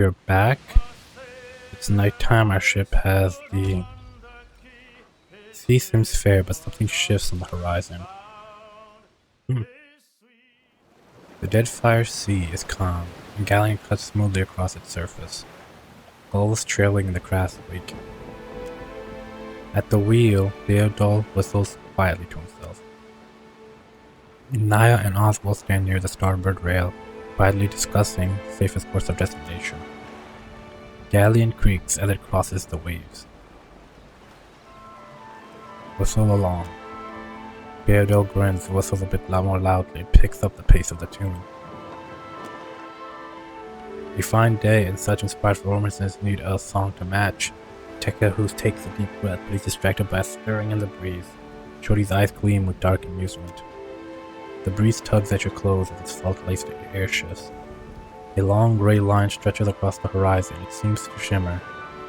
We're back. It's nighttime. Our ship has the sea seems fair, but something shifts on the horizon. The Deadfire sea is calm, and Galleon cuts smoothly across its surface, gulls trailing in the crest wake. At the wheel, Theodore whistles quietly to himself. Naya and Oswald stand near the starboard rail, quietly discussing the safest course of destination. Galleon creaks as it crosses the waves. Whistle along. Theodore grins, whistles a bit more loudly, picks up the pace of the tune. A fine day and such inspired performances need a song to match. Tikawara takes a deep breath, but he's distracted by a stirring in the breeze. Shorty's eyes gleam with dark amusement. The breeze tugs at your clothes as its salt-laced air shifts. A long gray line stretches across the horizon. It seems to shimmer,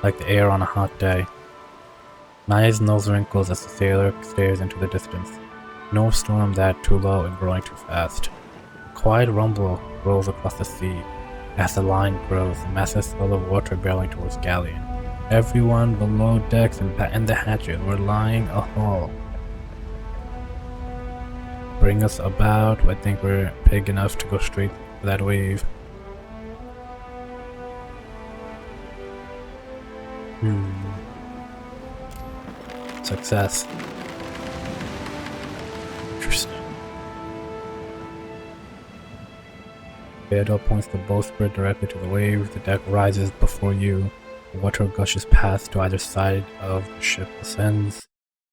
like the air on a hot day. Naya's nose wrinkles as the sailor stares into the distance. No storm that too low and growing too fast. A quiet rumble rolls across the sea. As the line grows, a massive swell of water barreling towards Galleon. Everyone below decks and the hatches were lying ahaul. Bring us about. I think we're big enough to go straight for that wave. Success. Interesting. Theodore points the bowsprit directly to the wave. The deck rises before you. The water gushes past to either side of the ship ascends.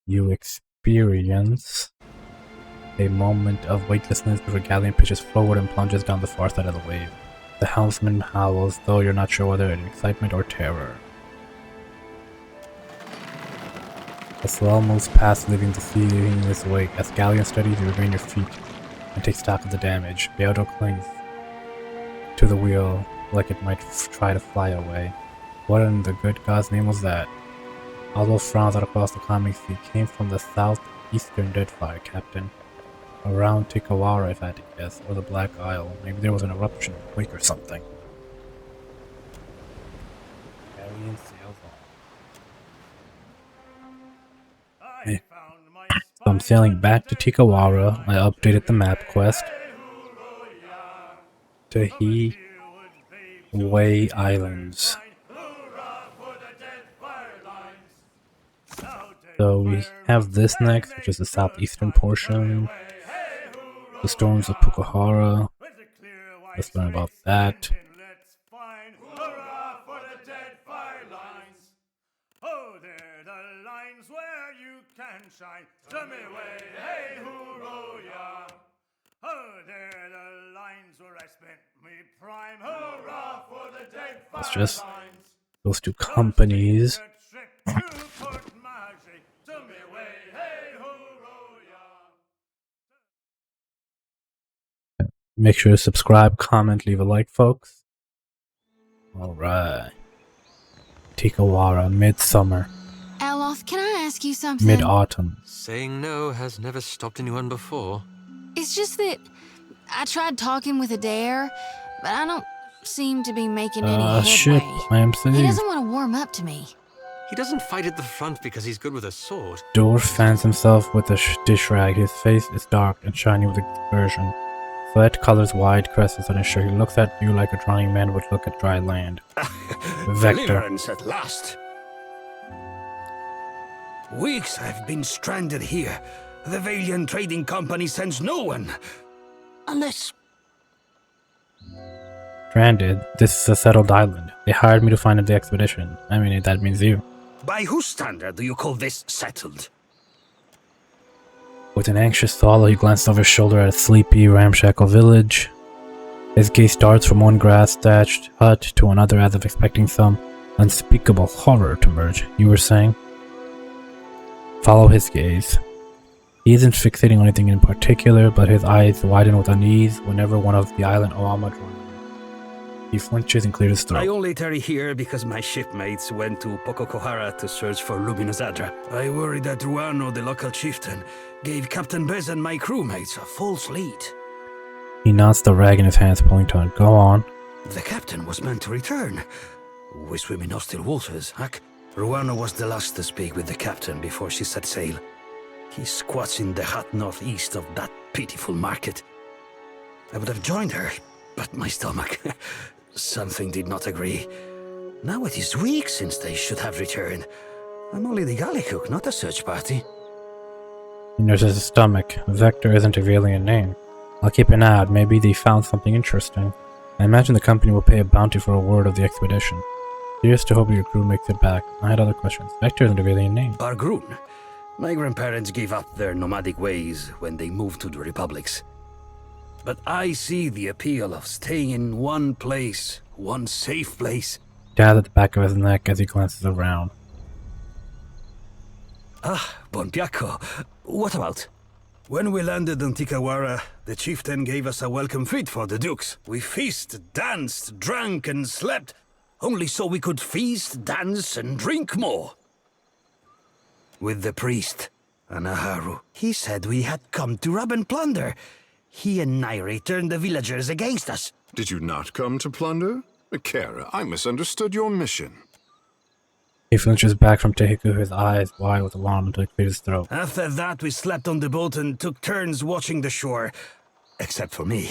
You experience a moment of weightlessness as the Galleon pitches forward and plunges down the far side of the wave. The helmsman howls, though you're not sure whether in excitement or terror. The swell moves past, leaving the sea in its wake. As Galleon studies, you regain your feet and take stock of the damage. Theodore clings to the wheel like it might try to fly away. What in the good God's name was that? Although frowns out across the calming sea came from the southeastern Deadfire, Captain. Around Tikawara, if I had to guess, or the Black Isle. Maybe there was an eruption, a quake or something. Galleon sails on. Hey. So I'm sailing back to Tikawara. I updated the map quest to Way Islands. So we have this next, which is the southeastern portion. The storms of Pukuhara. Let's learn about that. Let's just those two companies. Make sure to subscribe, comment, leave a like, folks. Alright. Tikawara, midsummer. Aloth, can I ask you something? Mid-autumn. Saying no has never stopped anyone before. It's just that I tried talking with Adair, but I don't seem to be making any headway. Ship, I am saved. He doesn't want to warm up to me. He doesn't fight at the front because he's good with a sword. Dwarf fans himself with a dish rag. His face is dark and shiny with exertion. Sweat colors wide creases on his shirt. He looks at you like a drowning man would look at dry land. Vector. Deliverance at last. Weeks I've been stranded here. The Valiant Trading Company sends no one. Unless... Stranded? This is a settled island. They hired me to find the expedition. I mean, that means you. By whose standard do you call this settled? With an anxious swallow, he glanced over his shoulder at a sleepy, ramshackle village. His gaze darts from one grass-thatched hut to another as if expecting some unspeakable horror to emerge. You were saying? Follow his gaze. He isn't fixating on anything in particular, but his eyes widen with unease whenever one of the island Oama joins him. He flinches and clears his throat. I only tarry here because my shipmates went to Pukuhara to search for Luminous Adra. I worry that Ruano, the local chieftain, gave Captain Bez and my crewmates a false lead. He nods the rag in his hands, pulling to it. Go on. The captain was meant to return. We swim in hostile waters, Hack. Ruano was the last to speak with the captain before she set sail. He squats in the hot northeast of that pitiful market. I would have joined her, but my stomach... something did not agree. Now it is weeks since they should have returned. I'm only the galley cook, not a search party. He nurses his stomach. Vector isn't a alien name. I'll keep an eye out. Maybe they found something interesting. I imagine the company will pay a bounty for a word of the expedition. Here's to hope your crew makes it back. I had other questions. Vector isn't a alien name. Bargroon. My grandparents gave up their nomadic ways when they moved to the Republics. But I see the appeal of staying in one place, one safe place. Dabs at the back of his neck as he glances around. Ah, Bon Piacco. What about? When we landed on Tikawara, the chieftain gave us a welcome feast for the dukes. We feasted, danced, drank, and slept, only so we could feast, dance, and drink more. With the priest, Anaharu, he said we had come to rob and plunder. He and Nairi turned the villagers against us. Did you not come to plunder? Akira, I misunderstood your mission. He flinches back from Tehiku, his eyes wide with alarm until he clears his throat. After that, we slept on the boat and took turns watching the shore. Except for me.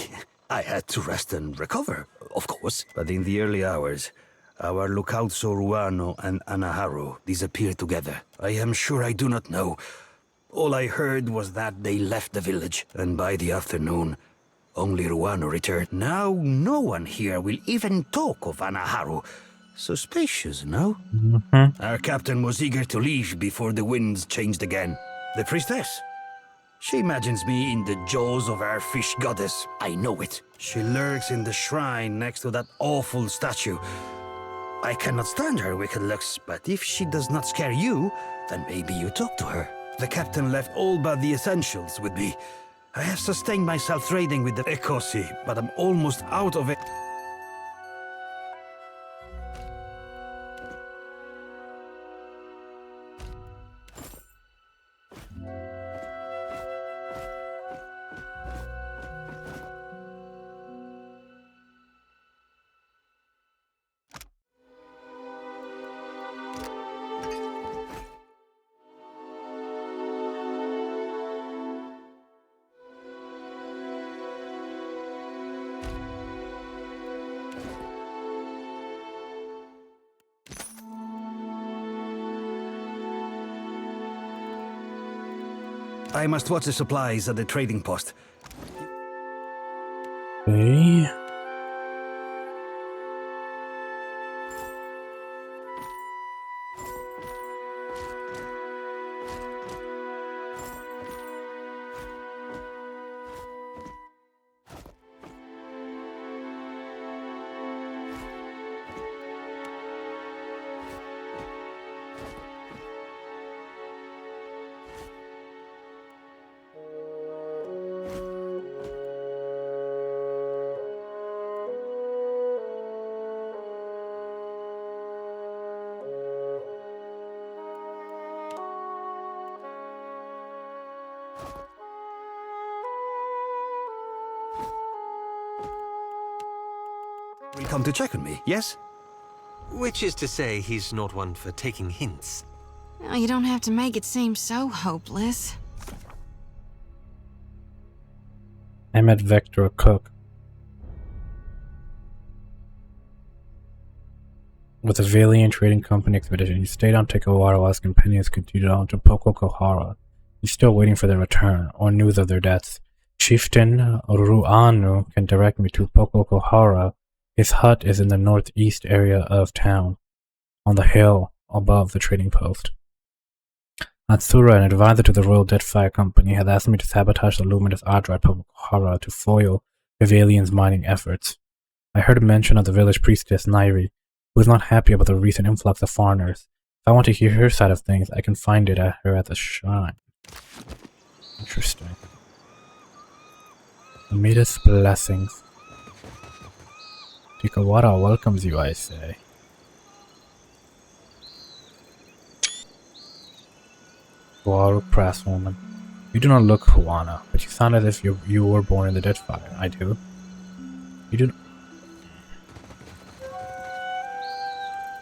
I had to rest and recover, of course. But in the early hours, our lookout saw Ruano and Anaharu disappear together. I am sure I do not know. All I heard was that they left the village, and by the afternoon, only Ruano returned. Now no one here will even talk of Anaharu. Suspicious, no? Our captain was eager to leave before the winds changed again. The priestess? She imagines me in the jaws of our fish goddess. I know it. She lurks in the shrine next to that awful statue. I cannot stand her wicked looks, but if she does not scare you, then maybe you talk to her. The captain left all but the essentials with me. I have sustained myself trading with the Ekosi, but I'm almost out of it. I must watch the supplies at the trading post. Okay. Will come to check on me, yes? Which is to say, he's not one for taking hints. Well, you don't have to make it seem so hopeless. I met Vector, a cook. With a Valiant trading company expedition, he stayed on Tikawara while his companions continued on to Pokokohara. He's still waiting for their return, or news of their deaths. Chieftain Ruanu can direct me to Pokokohara. His hut is in the northeast area of town, on the hill above the trading post. Atsura, an advisor to the Royal Deadfire Company, had asked me to sabotage the luminous Adra at Pokokohara to foil Revalian's mining efforts. I heard a mention of the village priestess Nairi, who is not happy about the recent influx of foreigners. If I want to hear her side of things, I can find it at her at the shrine. Interesting. Amita's blessings. Tikawara welcomes you, I say. Waru Presswoman. You do not look Huana, but you sound as if you were born in the Deadfire. I do. You do.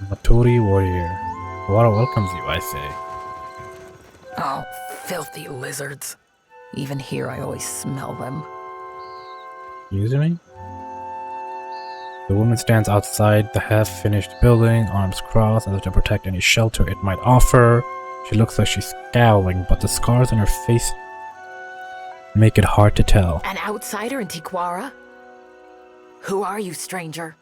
Matori warrior. Tikawara welcomes you, I say. Oh, filthy lizards. Even here, I always smell them. Excuse me? The woman stands outside the half-finished building, arms crossed as if to protect any shelter it might offer. She looks like she's scowling, but the scars on her face make it hard to tell. An outsider in Tikawara? Who are you, stranger?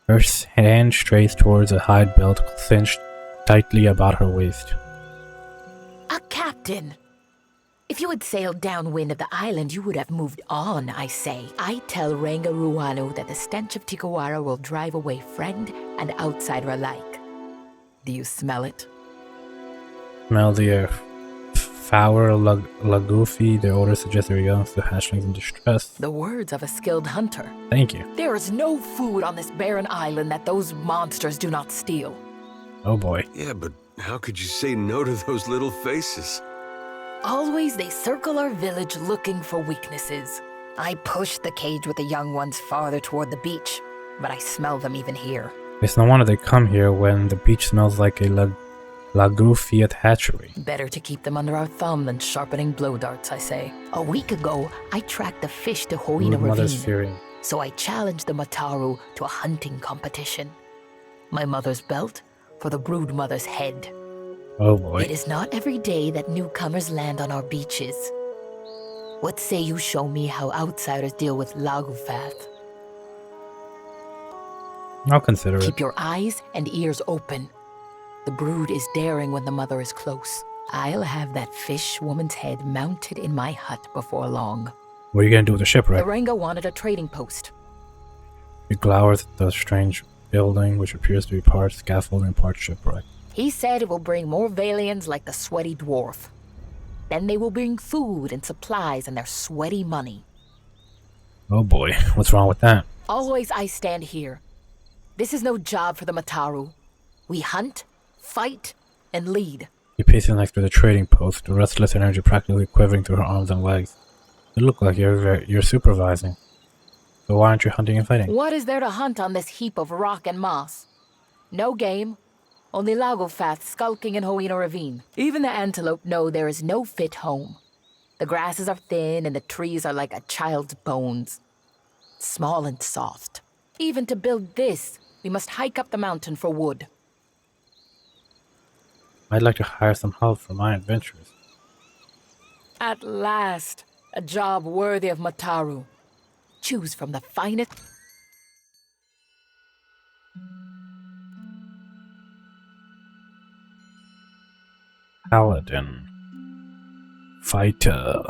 Her hand strays towards a hide belt cinched tightly about her waist. A captain. If you had sailed downwind of the island, you would have moved on, I say. I tell Ranga Ruano that the stench of Tikawara will drive away friend and outsider alike. Do you smell it? Smell the foul lagoofy. The odor suggests they're young to hatchlings in distress. The words of a skilled hunter. Thank you. There is no food on this barren island that those monsters do not steal. Oh boy. Yeah, but how could you say no to those little faces? Always they circle our village looking for weaknesses. I push the cage with the young ones farther toward the beach, but I smell them even here. It's no wonder they come here when the beach smells like a lagoofiat hatchery. Better to keep them under our thumb than sharpening blow darts, I say. A week ago, I tracked the fish to Hoina Brood mother's Ravine, fearing. so I challenged the Mataru to a hunting competition. My mother's belt for the brood mother's head. Oh boy. It is not every day that newcomers land on our beaches. What say you show me how outsiders deal with Lagufath? I'll consider it. Keep your eyes and ears open. The brood is daring when the mother is close. I'll have that fish woman's head mounted in my hut before long. What are you gonna do with the shipwreck? The Ranga wanted a trading post. He glowers at the strange building, which appears to be part scaffolding, part shipwreck. He said it will bring more Valians like the sweaty dwarf. Then they will bring food and supplies and their sweaty money. Oh boy, what's wrong with that? Always I stand here. This is no job for the Mataru. We hunt, fight, and lead. He paces next to the trading post, the restless energy practically quivering through her arms and legs. You look like you're supervising. So why aren't you hunting and fighting? What is there to hunt on this heap of rock and moss? No game. Only Lagofath skulking in Hoina Ravine. Even the antelope know there is no fit home. The grasses are thin and the trees are like a child's bones. Small and soft. Even to build this, we must hike up the mountain for wood. I'd like to hire some help for my adventures. At last, a job worthy of Mataru. Choose from the finest... Paladin. Fighter.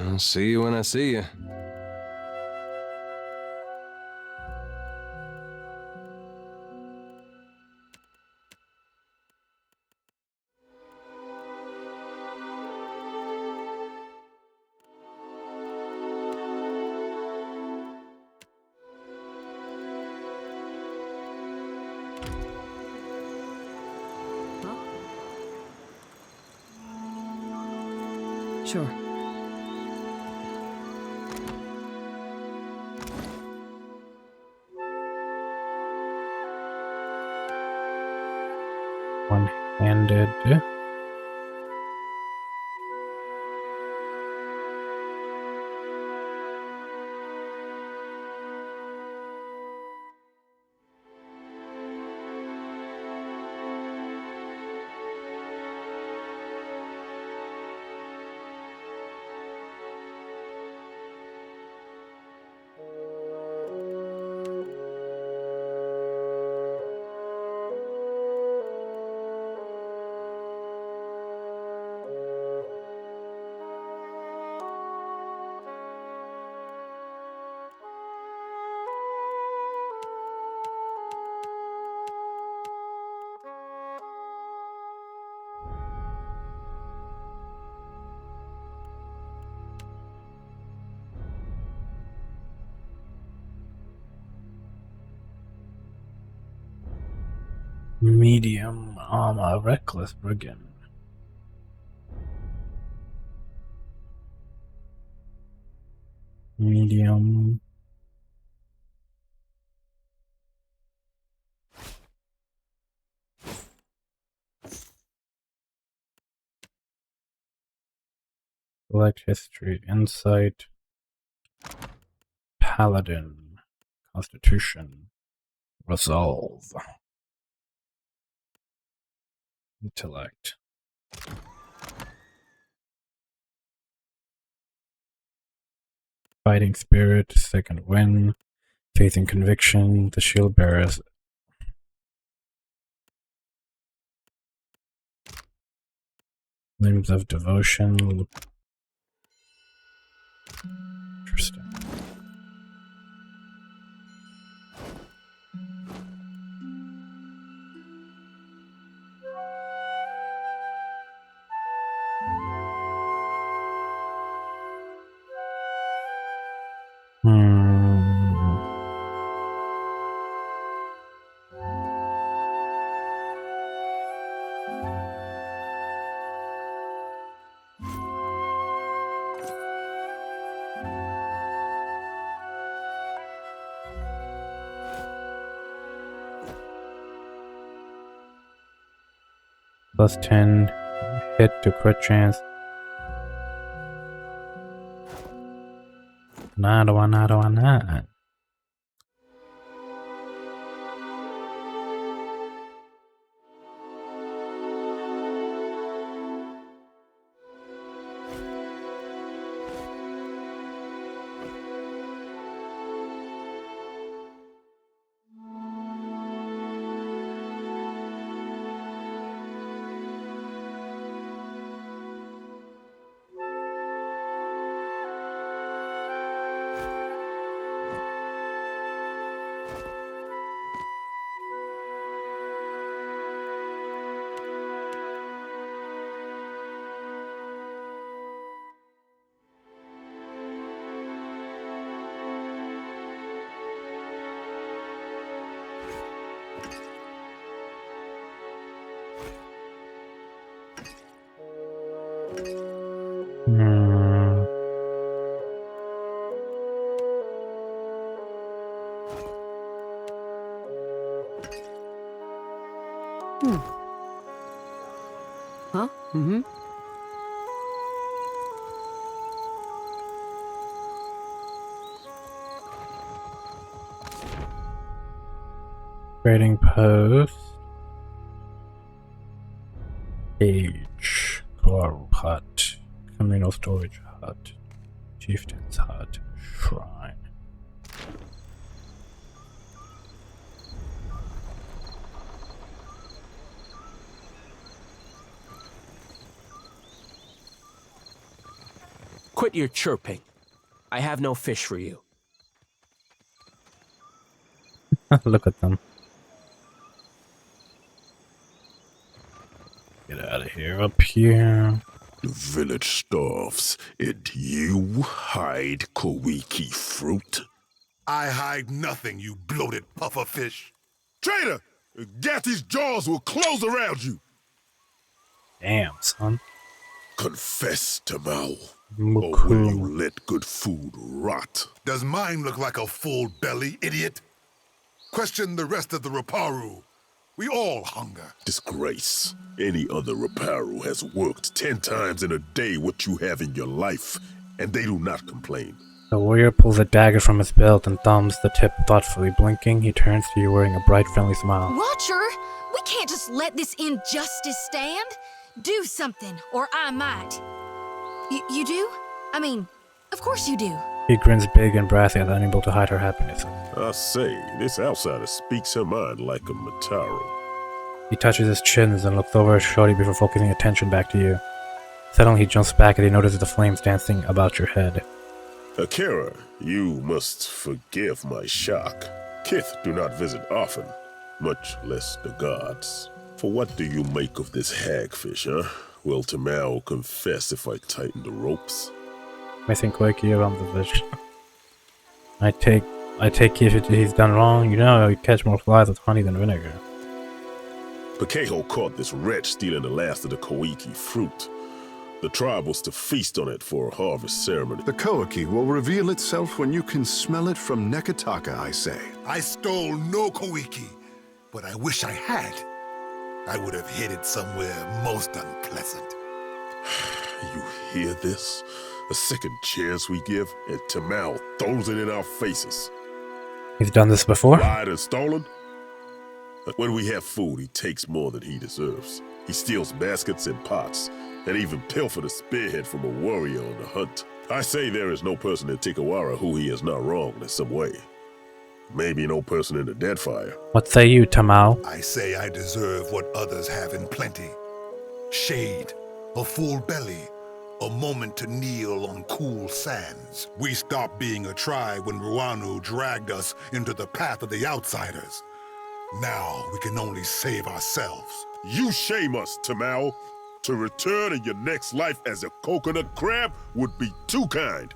I'll see you when I see you. Sure. One-handed. Medium armor, reckless brigand. Medium. Select history, insight, paladin, constitution, resolve, intellect. Fighting spirit, second win, faith and conviction, the shield bearers. Limbs of devotion. Interesting. Plus 10 hit to crit chance. Why not? Huh? Mm-hmm. Trading post. Cage. Coral hut. Communal storage hut. Chieftain's hut. Shrine. Quit your chirping. I have no fish for you. Look at them. Get out of here. Up here. The village starves, and you hide Kowiki fruit? I hide nothing, you bloated pufferfish. Traitor! Gatty's jaws will close around you. Damn, son. Confess, Tamao. Or Muku. will you let good food rot? Does mine look like a full belly, idiot? Question the rest of the Raparu. We all hunger. Disgrace. Any other Raparu has worked 10 times in a day what you have in your life, and they do not complain. The warrior pulls a dagger from his belt and thumbs the tip thoughtfully. Blinking, he turns to you wearing a bright, friendly smile. Watcher, we can't just let this injustice stand. Do something, or I might. You do? I mean, of course you do. He grins big and brassy, unable to hide her happiness. I say, this outsider speaks her mind like a Mataru. He touches his chins and looks over at Shorty before focusing attention back to you. Suddenly he jumps back as he notices the flames dancing about your head. Akira, you must forgive my shock. Kith do not visit often, much less the gods. For what do you make of this hagfish, huh? Will Tamao confess if I tighten the ropes? Missing Koiki around the vision. I take if he's done wrong, you know, you catch more flies with honey than vinegar. Pakeho caught this wretch stealing the last of the Koiki fruit. The tribe was to feast on it for a harvest ceremony. The Koiki will reveal itself when you can smell it from Nekataka, I say. I stole no Koiki, but I wish I had. I would have hid it somewhere most unpleasant. You hear this? A second chance we give, and Tamao throws it in our faces. He's done this before? Lied and stolen? When we have food, he takes more than he deserves. He steals baskets and pots, and even pilfered a spearhead from a warrior on the hunt. I say there is no person in Tikawara who he has not wronged in some way. Maybe no person in the Deadfire. What say you, Tamao? I say I deserve what others have in plenty. Shade, a full belly, a moment to kneel on cool sands. We stopped being a tribe when Ruanu dragged us into the path of the outsiders. Now we can only save ourselves. You shame us, Tamao. To return in your next life as a coconut crab would be too kind.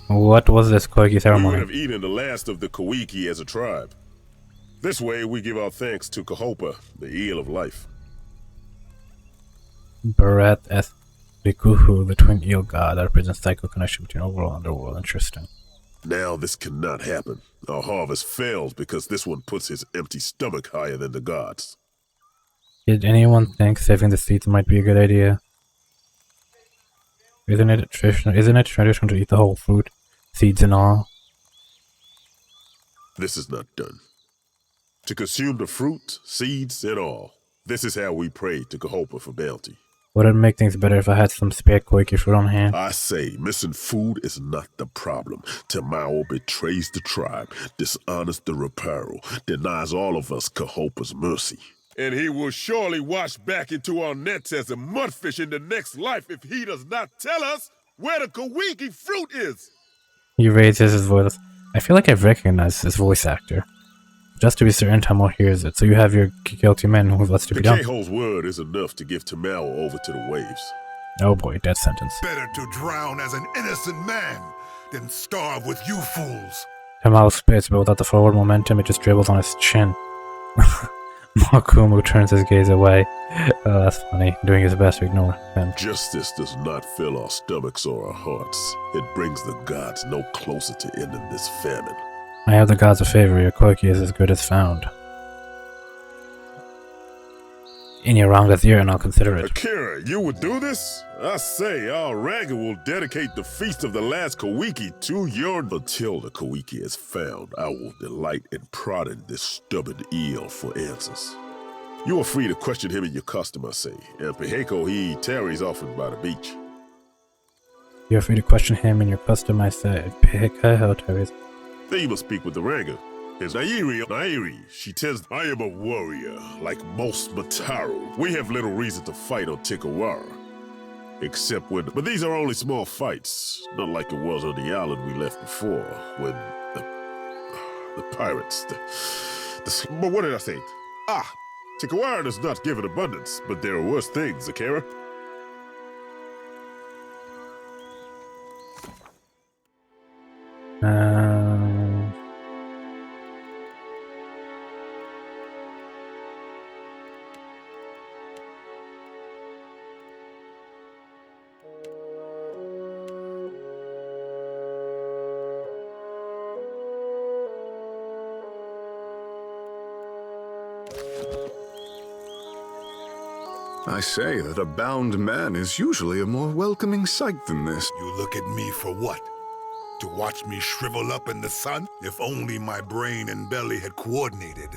What was this Koiki We ceremony? would have eaten the last of the Koiki as a tribe. This way we give our thanks to Kahopa, the eel of life. Barat as Rikuhu, the twin eel god that represents psycho connection between overworld and underworld. Interesting. Now this cannot happen. Our harvest fails because this one puts his empty stomach higher than the gods. Did anyone think saving the seeds might be a good idea? Isn't it traditional to eat the whole fruit, seeds and all? This is not done. To consume the fruit, seeds, and all. This is how we pray to Kahopa for bounty. Would it make things better if I had some spare Koiki fruit on hand? I say, missing food is not the problem. Tamao betrays the tribe, dishonors the Reparo, denies all of us Kahopa's mercy. And he will surely wash back into our nets as a mudfish in the next life if he does not tell us where the Kawiki fruit is. He raises his voice. I feel like I've recognized this voice actor. Just to be certain, Tamao hears it, so you have your guilty men who wants to be done. Pakeho's word is enough to give Tamao over to the waves. Oh boy, death sentence. Better to drown as an innocent man than starve with you fools. Tamao spits, but without the forward momentum, it just dribbles on his chin. Makumu turns his gaze away. Oh, that's funny, doing his best to ignore him. Justice does not fill our stomachs or our hearts. It brings the gods no closer to ending this famine. I have the gods a favor, your Koiki is as good as found. In your Ranga's ear and I'll consider it. Akira, you would do this? I say, our Ranga will dedicate the feast of the last Kawiki to your... Until the Kawiki is found, I will delight in prodding this stubborn eel for answers. You are free to question him in your custom, I say, and Peheko, he tarries often by the beach. You're free to question him in your custom, I say. Peheko tarries. Then you must speak with the Ranga. There's Nairi, she tells I am a warrior, like most Mataru. We have little reason to fight on Tikawara. Except when... But these are only small fights, not like it was on the island we left before, when the pirates... But what did I say? Tikawara does not give in abundance, but there are worse things, Akira. I say that a bound man is usually a more welcoming sight than this. You look at me for what? To watch me shrivel up in the sun? If only my brain and belly had coordinated.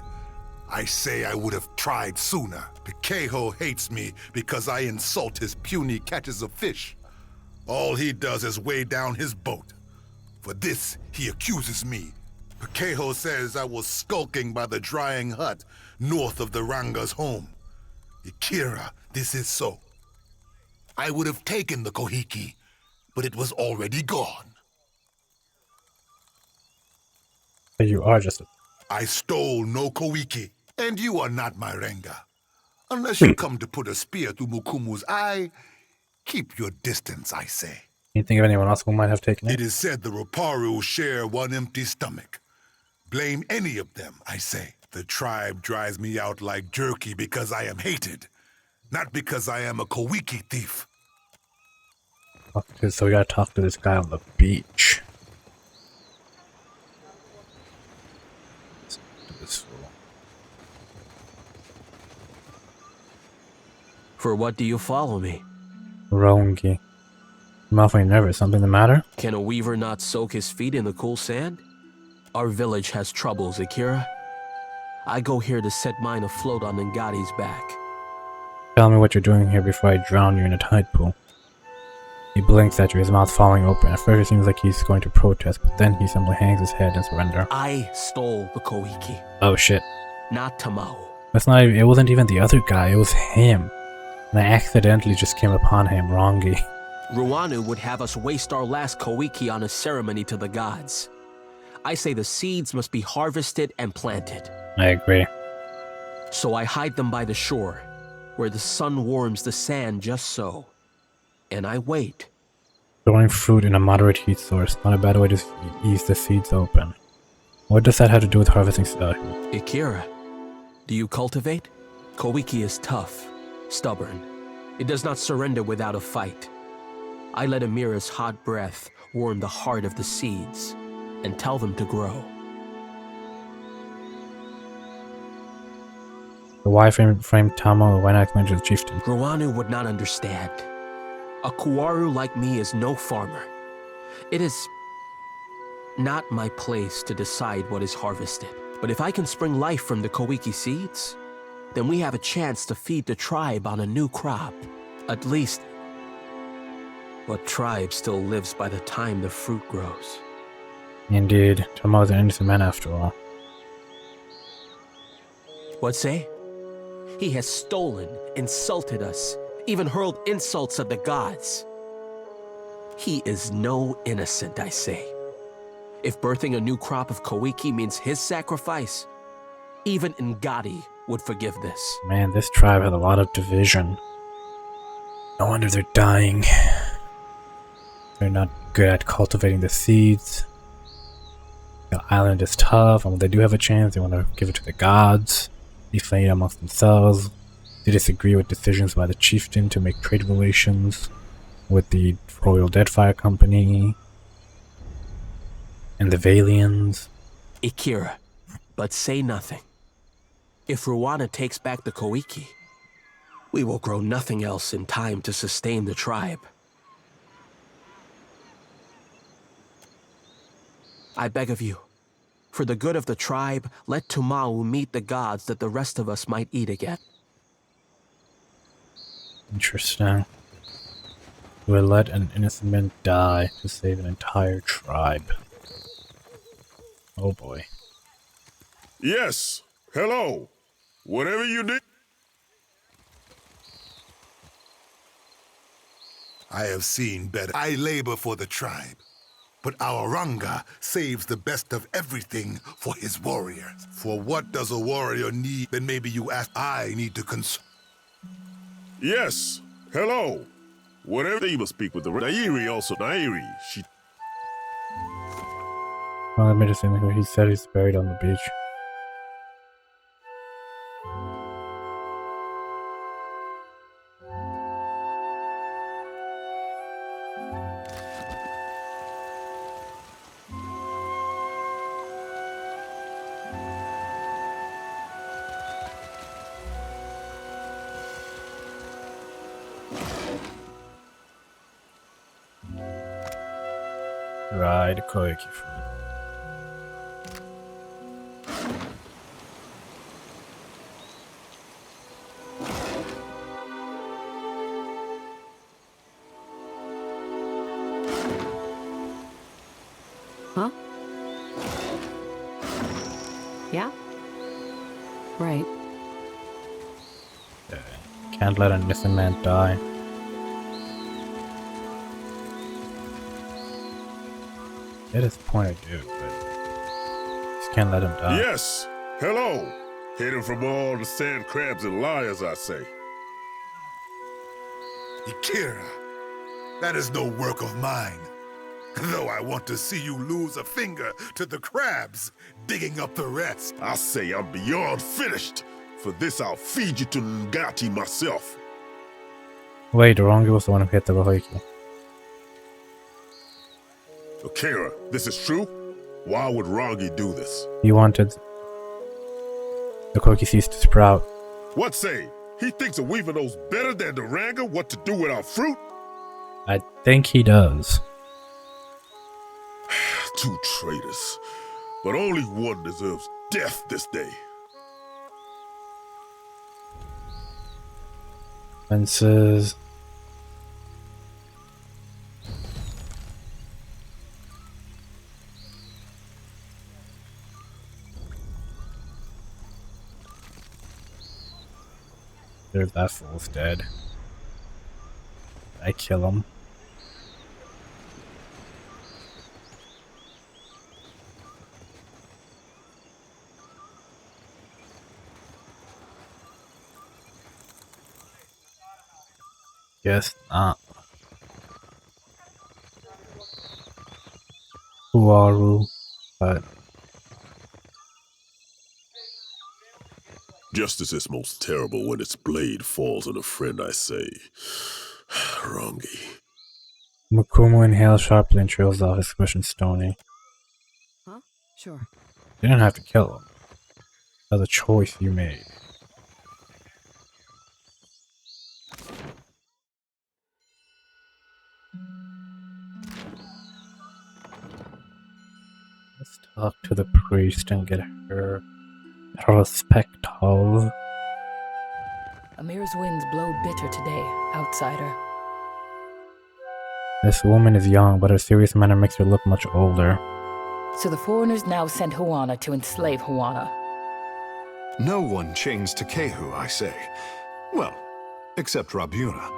I say I would have tried sooner. Pakeho hates me because I insult his puny catches of fish. All he does is weigh down his boat. For this, he accuses me. Pakeho says I was skulking by the drying hut north of the Ranga's home. Akira, this is so. I would have taken the Kohiki, but it was already gone. You are just a... I stole no Koiki, and you are not my Renga. Unless you come to put a spear through Mukumu's eye, keep your distance, I say. You think of anyone else who might have taken it? It is said the Reparu share one empty stomach. Blame any of them, I say. The tribe drives me out like jerky because I am hated, not because I am a Kowiki thief. Okay, so we gotta talk to this guy on the beach. Let's talk to this fool. For what do you follow me? Rongi. I'm awfully nervous. Something the matter? Can a weaver not soak his feet in the cool sand? Our village has troubles, Akira. I go here to set mine afloat on Ngati's back. Tell me what you're doing here before I drown you in a tide pool. He blinks at you, his mouth falling open. At first it seems like he's going to protest, but then he simply hangs his head in surrender. I stole the Koiki. Oh shit. Not Tamao. That's not even, it wasn't even the other guy, it was him. And I accidentally just came upon him, Rongi. Ruanu would have us waste our last Koiki on a ceremony to the gods. I say the seeds must be harvested and planted. I agree. So I hide them by the shore, where the sun warms the sand just so. And I wait. Throwing fruit in a moderate heat source, not a bad way to ease the seeds open. What does that have to do with harvesting stuff? Akira, do you cultivate? Koiki is tough, stubborn. It does not surrender without a fight. I let Amira's hot breath warm the heart of the seeds and tell them to grow. The Y-frame Tamo, why not mention the chieftain? Ruanu would not understand. A Kuwaru like me is no farmer. It is not my place to decide what is harvested. But if I can spring life from the Koiki seeds, then we have a chance to feed the tribe on a new crop. At least, what tribe still lives by the time the fruit grows? Indeed, Tamo is an innocent man after all. What say? He has stolen, insulted us, even hurled insults at the gods. He is no innocent, I say. If birthing a new crop of Koiki means his sacrifice, even Ngati would forgive this. Man, this tribe has a lot of division. No wonder they're dying. They're not good at cultivating the seeds. The island is tough, and when they do have a chance, they want to give it to the gods. They fight amongst themselves. They disagree with decisions by the chieftain to make trade relations with the Royal Deadfire Company and the Valians. Akira, but say nothing. If Ruana takes back the Koiki, we will grow nothing else in time to sustain the tribe. I beg of you, for the good of the tribe, let Tumau meet the gods that the rest of us might eat again. Interesting. We'll let an innocent man die to save an entire tribe. Oh boy. Yes. Hello. Whatever you need. I have seen better. I labor for the tribe. But our Ranga saves the best of everything for his warriors. For what does a warrior need? Then maybe you ask. I need to Yes. Hello. Whatever you must speak with the Nairi also. Nairi. She. Well, let me just say, he said he's buried on the beach. Ride Koiki fruit. Huh? Yeah? Right. Can't let an innocent man die. That is the point I do, but just can't let him die. Yes. Hello. Hidden from all the sand crabs and liars, I say. Akira, that is no work of mine. Though I want to see you lose a finger to the crabs, digging up the rest. I say I'm beyond finished. For this, I'll feed you to Ngati myself. Wait, Rongi was the one who hit the Rohiki. Akira, this is true? Why would Rongi do this? He wanted the cookie seeds to sprout. What say? He thinks a weaver knows better than the Ranga what to do with our fruit? I think he does. 2 traitors. But only one deserves death this day. Fences. There's that fool's dead. I kill him. Guess not. Uaru, but Justice is most terrible when its blade falls on a friend, I say. Rongi. Mukumu inhales sharply and trails off, his expression stony. Huh? Sure. You didn't have to kill him. That was a choice you made. Let's talk to the priest and get her respect of. Amir's winds blow bitter today, outsider. This woman is young, but her serious manner makes her look much older. So the foreigners now send Huana to enslave Huana. No one chains to Kehu, I say. Well, except Rabuna.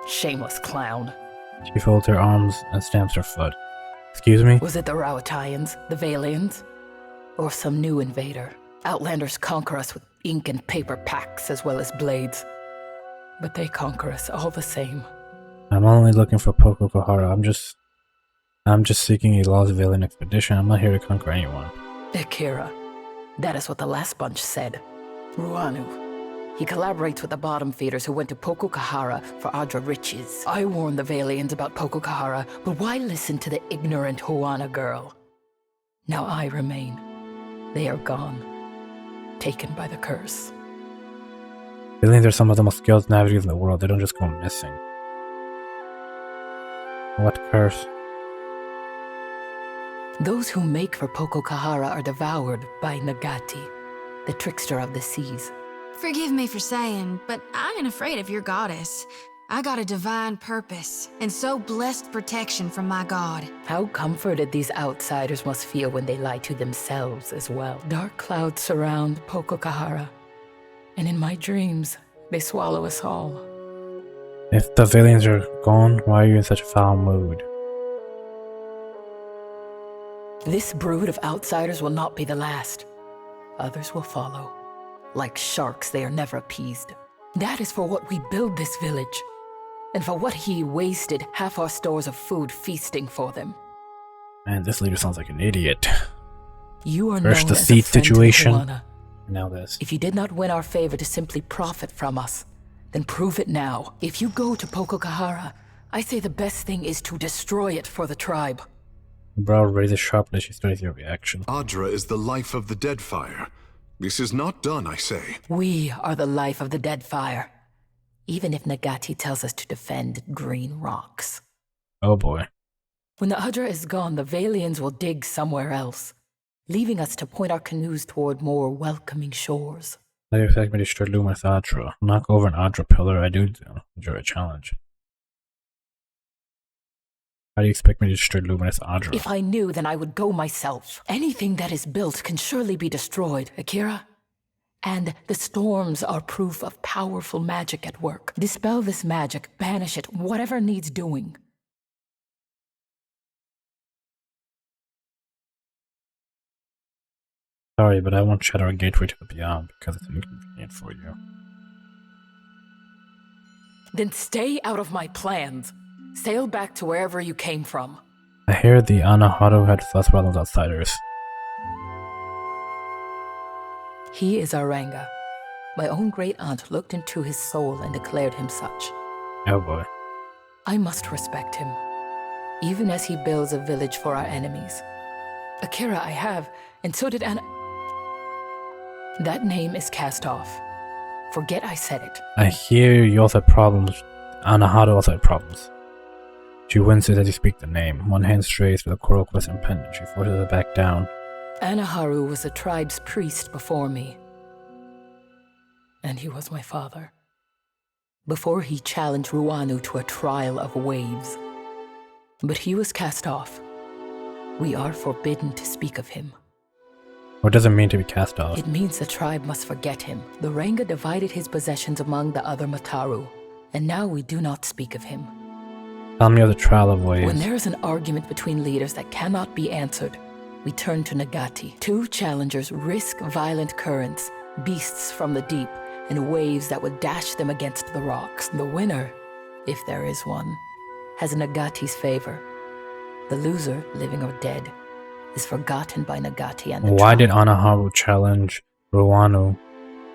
Shameless clown. She folds her arms and stamps her foot. Excuse me? Was it the Rawatayans, the Valians, or some new invader? Outlanders conquer us with ink and paper packs as well as blades. But they conquer us all the same. I'm only looking for Poko Kahara. I'm just seeking a lost Valiant expedition. I'm not here to conquer anyone. Akira. That is what the last bunch said. Ruanu. He collaborates with the bottom feeders who went to Poko Kahara for Adra riches. I warned the Valians about Poko Kahara, but why listen to the ignorant Huana girl? Now I remain. They are gone. Taken by the curse. Valiants are some of the most skilled navigators in the world. They don't just go missing. What curse? Those who make for Poko Kahara are devoured by Nagati, the trickster of the seas. Forgive me for saying, but I ain't afraid of your goddess. I got a divine purpose, and so blessed protection from my god. How comforted these outsiders must feel when they lie to themselves as well. Dark clouds surround Poko Kahara, and in my dreams, they swallow us all. If the Valiants are gone, why are you in such a foul mood? This brood of outsiders will not be the last. Others will follow. Like sharks, they are never appeased. That is for what we build this village. And for what he wasted half our stores of food feasting for them. Man, this leader sounds like an idiot. You are First known the as seed a friend to situation, Huana. now this. If you did not win our favor to simply profit from us, then prove it now. If you go to Poko Kahara, I say the best thing is to destroy it for the tribe. The brow raises sharply as she studies your reaction. Adra is the life of the Deadfire. This is not done, I say. We are the life of the Deadfire. Even if Nagati tells us to defend green rocks. Oh boy. When the Adra is gone, the Valians will dig somewhere else, leaving us to point our canoes toward more welcoming shores. How do you expect me to destroy Luminous Adra? Knock over an Adra pillar? I do enjoy a challenge. How do you expect me to destroy Luminous Adra? If I knew, then I would go myself. Anything that is built can surely be destroyed, Akira. And the storms are proof of powerful magic at work. Dispel this magic, banish it, whatever needs doing. Sorry, but I won't shatter a gateway to the beyond because it's inconvenient for you. Then stay out of my plans. Sail back to wherever you came from. I hear the Anaharu had less problems outsiders. He is our Ranga. My own great aunt looked into his soul and declared him such. Oh boy. I must respect him, even as he builds a village for our enemies. Akira I have, and so did Anna. That name is cast off. Forget I said it. I hear you also have problems. Anaharu also had problems. She winces as you speak the name. One hand strays with a coral crescent pendant. She forces it back down. Anaharu was the tribe's priest before me. And he was my father. Before he challenged Ruanu to a trial of waves. But he was cast off. We are forbidden to speak of him. What does it mean to be cast off? It means the tribe must forget him. The Ranga divided his possessions among the other Mataru, and now we do not speak of him. Tell me of the trial of waves. When there is an argument between leaders that cannot be answered, we turn to Nagati. Two challengers risk violent currents, beasts from the deep, and waves that would dash them against the rocks. The winner, if there is one, has Nagati's favor. The loser, living or dead, is forgotten by Nagati and the Why tribe. did Anaharu challenge Ruanu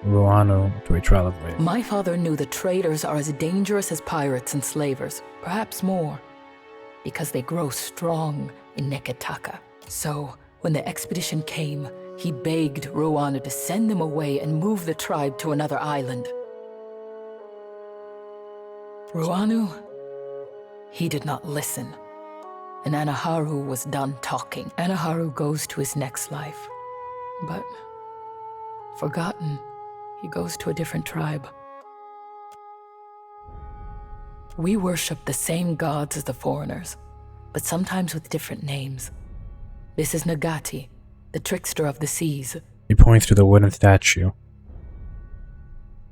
to a trial of waves? My father knew that traders are as dangerous as pirates and slavers, perhaps more, because they grow strong in Neketaka. So, when the expedition came, he begged Ruanu to send them away and move the tribe to another island. Ruanu, he did not listen. And Anaharu was done talking. Anaharu goes to his next life. But, forgotten, he goes to a different tribe. We worship the same gods as the foreigners, but sometimes with different names. This is Nagati, the trickster of the seas. He points to the wooden statue.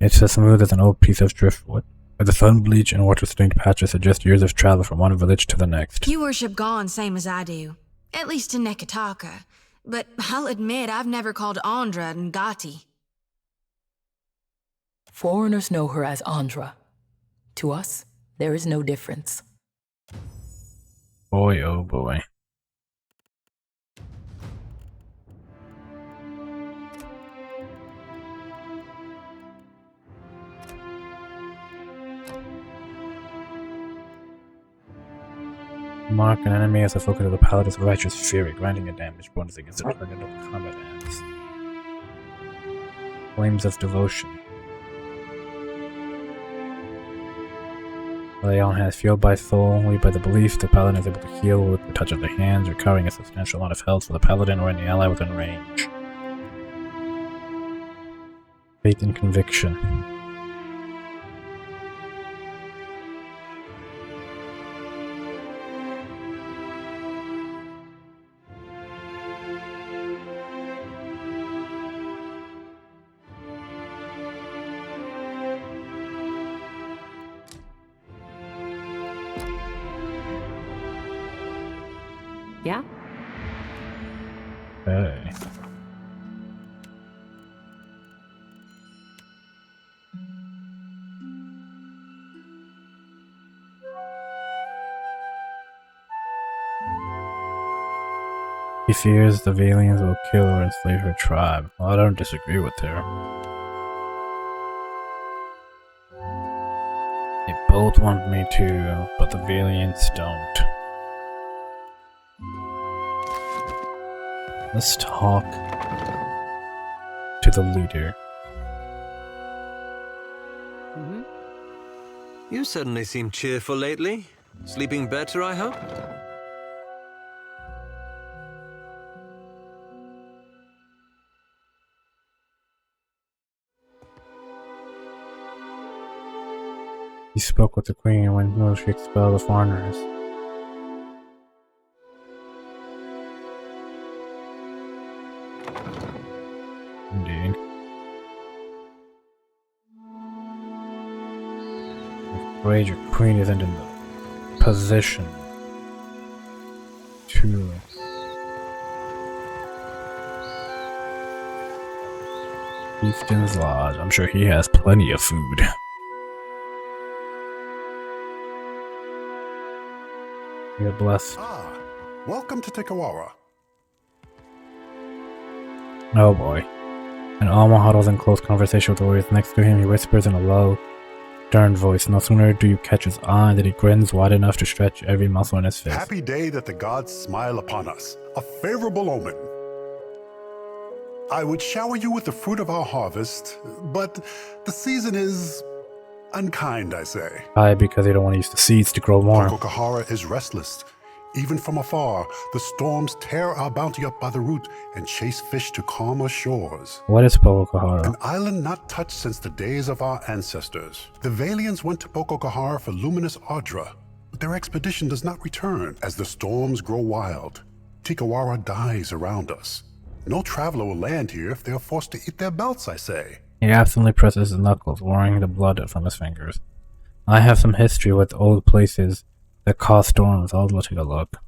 It's as smooth as an old piece of driftwood. Where the sun bleach and water-stained patches suggest years of travel from one village to the next. You worship God same as I do, at least in Neketaka. But I'll admit I've never called Andra Ngati. Foreigners know her as Andra. To us, there is no difference. Boy, oh boy. Mark an enemy as the focus of the paladin's righteous fury, granting a damage bonus against the target until combat ends. Flames of devotion. Leon has fueled by soul, weighed by the belief the paladin is able to heal with the touch of the hands, recovering a substantial amount of health for the paladin or any ally within range. Faith and conviction. Yeah? Okay. He fears the Valians will kill or enslave her tribe. Well, I don't disagree with her. They both want me to, but the Valians don't. Let's talk to the leader. You certainly seem cheerful lately. Sleeping better, I hope? He spoke with the queen when will she expel the foreigners. Indeed. I'm afraid your queen isn't in the position to Chieftain's Lodge. I'm sure he has plenty of food. We are blessed. Ah, Welcome to Tikawara. Oh boy. And Alma huddles in close conversation with the warriors next to him. He whispers in a low, stern voice. No sooner do you catch his eye than he grins wide enough to stretch every muscle in his face. Happy day that the gods smile upon us. A favorable omen. I would shower you with the fruit of our harvest, but the season is unkind, I say. Why? Because they don't want to use the seeds to grow more. Pokokahara is restless. Even from afar, the storms tear our bounty up by the root and chase fish to calmer shores. What is Pokokahara? An island not touched since the days of our ancestors. The Valians went to Pokokahara for luminous Ardra, but their expedition does not return as the storms grow wild. Tikawara dies around us. No traveler will land here if they are forced to eat their belts, I say. He absently presses his knuckles, worrying the blood from his fingers. I have some history with old places that cause storms. I'll go take a look.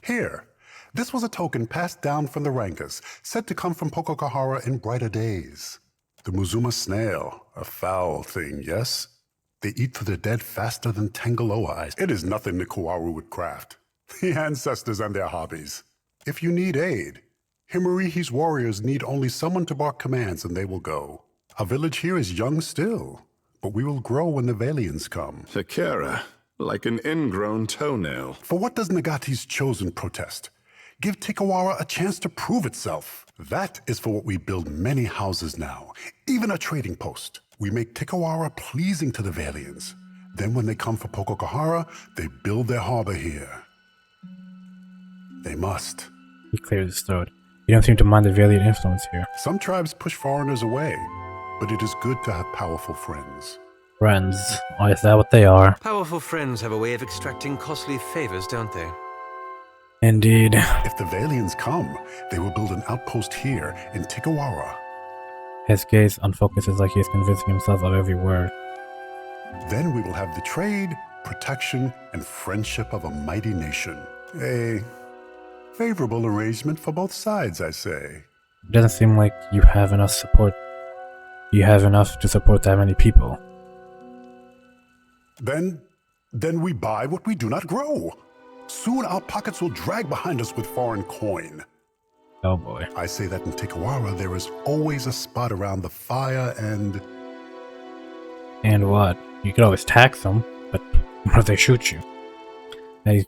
Here. This was a token passed down from the Rankas, said to come from Pokokahara in brighter days. The Muzuma snail, a foul thing, yes? They eat through the dead faster than Tangaloa eyes. It is nothing the Kawaru would craft. The ancestors and their hobbies. If you need aid, Himarihi's warriors need only someone to bark commands and they will go. Our village here is young still, but we will grow when the Valians come. Takara, like an ingrown toenail. For what does Nagati's chosen protest? Give Tikawara a chance to prove itself. That is for what we build many houses now, even a trading post. We make Tikawara pleasing to the Valians. Then when they come for Pokokahara, they build their harbor here. They must. He clears his throat. You don't seem to mind the Valiant influence here. Some tribes push foreigners away, but it is good to have powerful friends. Friends? Oh, is that what they are? Powerful friends have a way of extracting costly favors, don't they? Indeed. If the Valians come, they will build an outpost here in Tikawara. His gaze unfocuses like he is convincing himself of every word. Then we will have the trade, protection, and friendship of a mighty nation. A favorable arrangement for both sides, I say. It doesn't seem like you have enough support. You have enough to support that many people. Then we buy what we do not grow. Soon our pockets will drag behind us with foreign coin. Oh boy. I say that in Tikawara there is always a spot around the fire and... And what? You could always tax them, but what if they shoot you? A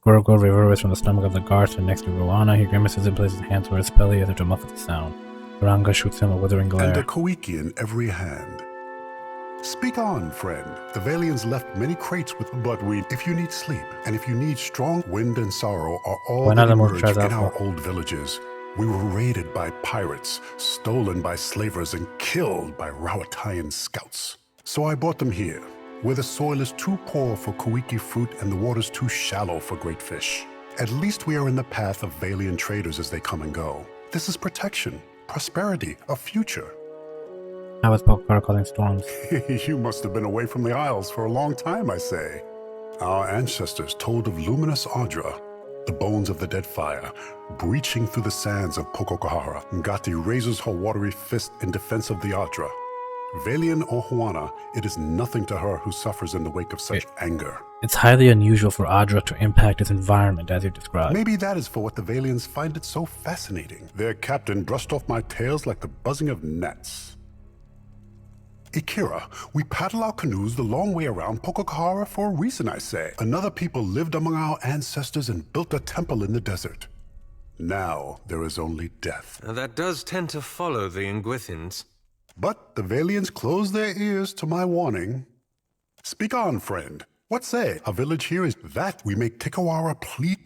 gurgle reverberates from the stomach of the guardsman next to Rowana. He grimaces and places his hands over his belly as if to muffle the sound. Ranga shoots him a withering glare. And a Koiki in every hand. Speak on, friend. The Valians left many crates with bloodweed. If you need sleep, and if you need strong, wind and sorrow are all that emerge in our old villages. We were raided by pirates, stolen by slavers, and killed by Rawatayan scouts. So I brought them here, where the soil is too poor for Koiki fruit and the waters too shallow for great fish. At least we are in the path of Valian traders as they come and go. This is protection, prosperity, a future. How was Pokokahara causing storms? You must have been away from the Isles for a long time, I say. Our ancestors told of luminous Ardra, the bones of the Deadfire, breaching through the sands of Pokokahara. Ngati raises her watery fist in defense of the Ardra. Valian or Huana, it is nothing to her who suffers in the wake of such anger. It's highly unusual for Ardra to impact its environment as you described. Maybe that is for what the Valians find it so fascinating. Their captain brushed off my tails like the buzzing of gnats. Ikira, we paddle our canoes the long way around Pokokahara for a reason, I say. Another people lived among our ancestors and built a temple in the desert. Now there is only death. That does tend to follow the Ingwithins. But the Valians close their ears to my warning. Speak on, friend. What say? Our village here is that we make Tikawara plead.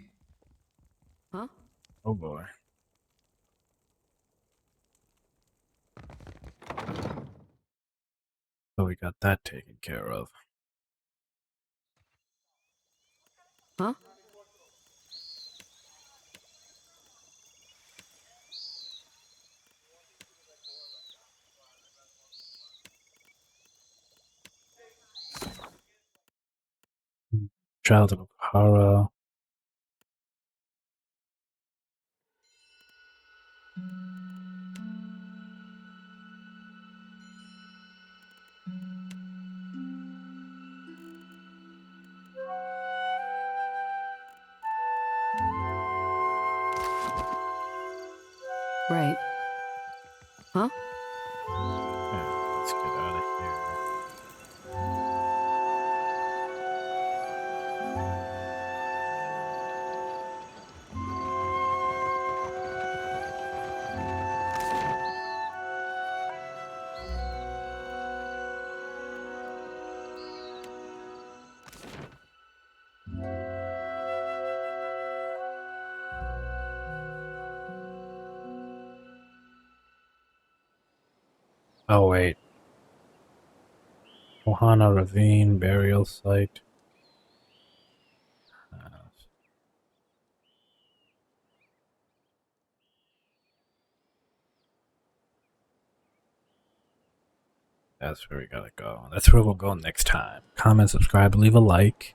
Huh? Oh boy. So we got that taken care of. Huh? Child of Okahara. Huh? Let's get out of here. Oh wait. Ohana Ravine Burial Site. That's where we gotta go. That's where we'll go next time. Comment, subscribe, leave a like.